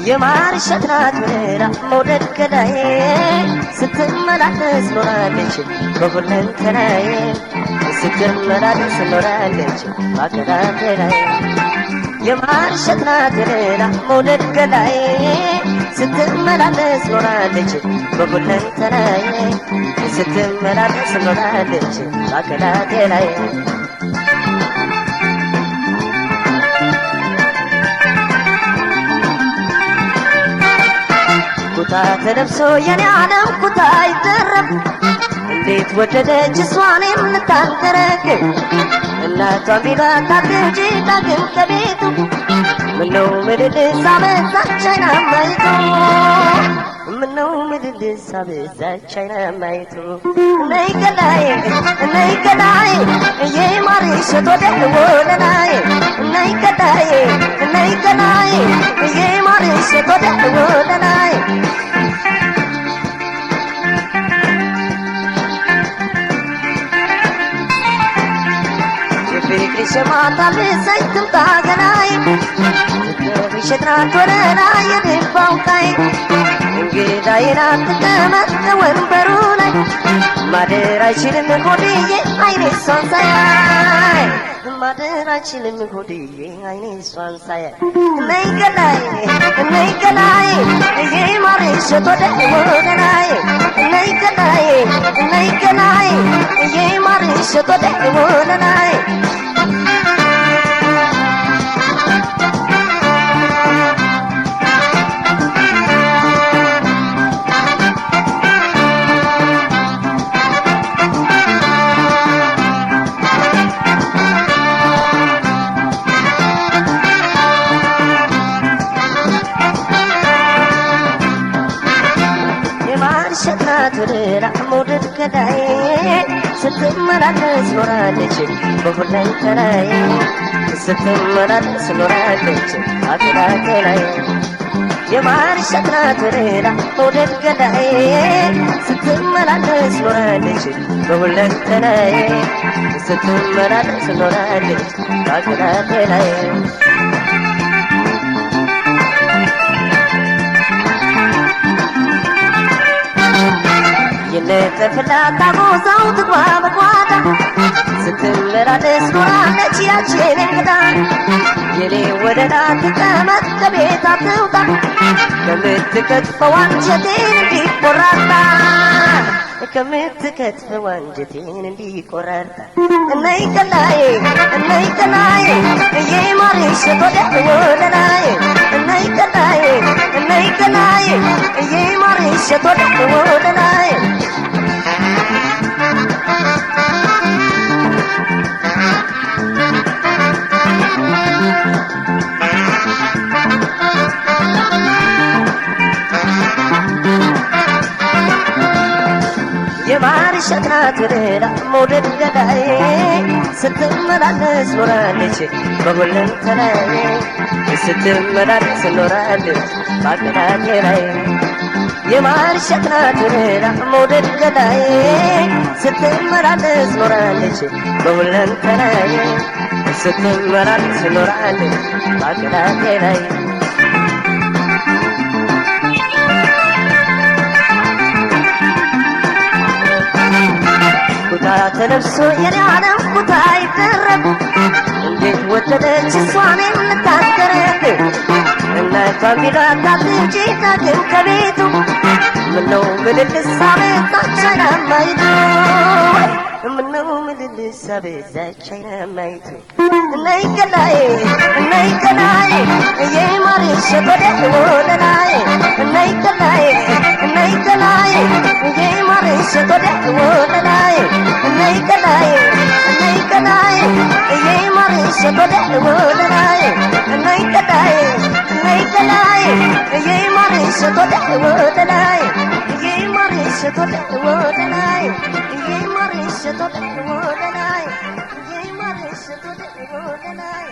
የማርሸት ናት ምራ መውደድ ገዳዬ ስትመላለስ ኖራለች በሁለንተናዬ ስትመላለስ ኖራለች ባገዳገዳዬ የማርሸት ናት ምራ መውደድ ገዳዬ ስትመላለስ ኖራለች በሁለንተናዬ ስትመላለስ ኖራለች ባገዳገዳዬ ኩታ ተለብሶ የኔ ዓለም ኩታ ይደረብ እንዴት ወደደች እሷን የምታንከረክ እናቷን ቢላታት እንጂ ዳግም ከቤቱ ምነው ምልልስ አበዛች አይናማይቱ ምነው ምልልስ አበዛች አይናማይቱ ነይ ገዳዬ የማርሸት ወደ ላይ ነይ ገዳዬ የማርሸት ወደ ላይ ፍቅርሽ ማታ ልሰይትም ታገናይ ፍቅርሽ ናት ወደ ላይ የድንባው ቃይ እንግዳዬ ናት ትቀመጥ ወንበሩ ላይ ማደር አይችልም ሆድዬ አይኔ እሷን ሳያይ ማደር አይችልም ሆድዬ አይኔ እሷን ሳያይ ነይ ገዳዬ የማርሸት ወደ ላይ ነይ ገዳዬ የማርሸት ወደ ላይ የማርሸት ናት ምራ መውደድ ገዳዬ ስትመላለስ ኖራለች በሁለንተናዬ ስትመላለስ ኖራለች ባገዳገዳዬ የማርሸት ናት ምራ መውደድ ገዳዬ ስትመላለስ ኖራለች በሁለንተናዬ ስትመላለስ ኖራለች ባገዳገዳዬ የነጠፍላት አጎዛው ትግባ በጓዳ ስትመላለስ ኖራለች ያችን እንግዳ የኔ ወደዳ ትቀመጥ ከቤት አትውጣ ከምትከትፈው አንጀቴን እንዲቆራርጣ ከምትከትፈው አንጀቴን እንዲቆራርጣ ነይ ገዳዬ የማርሸት ወደ ላይ ነይ ገዳዬ የማርሸት ወደ ላይ የማርሸት ናት ምራ መውደድ ገዳዬ ስትመላለስ ኖራለች በሁለንተናዬ ስትመላለስ ኖራለች ባገዳገዳዬ የማርሸት ናት ምራ መውደድ ገዳዬ ስትመላለስ ኖራለች በሁለንተናዬ ስትመላለስ ኖራለች ባገዳገዳዬ ኩታ ተለብሶ የኔ ዓለም ኩታ ይደረብ እንዴት ወደደች እሷን የምታንከረክ እናቷን ቢላታት እንጂ ዳግም ከቤቱ ምነው ምልልስ አበዛች አይናማይቱ ምነው ምልልስ አበዛች አይናማይቱ ነይ ገዳዬ የማርሸት ወደ ላይ ነይ ገዳዬ የማርሸት ወደ ላይ ነይ ገዳዬ የማርሸት ወደ ላይ ነይ ገዳዬ የማርሸት ወደ ላይ የማርሸት ወደ ላይ የማርሸት ወደ ላይ የማርሸት ወደ ላይ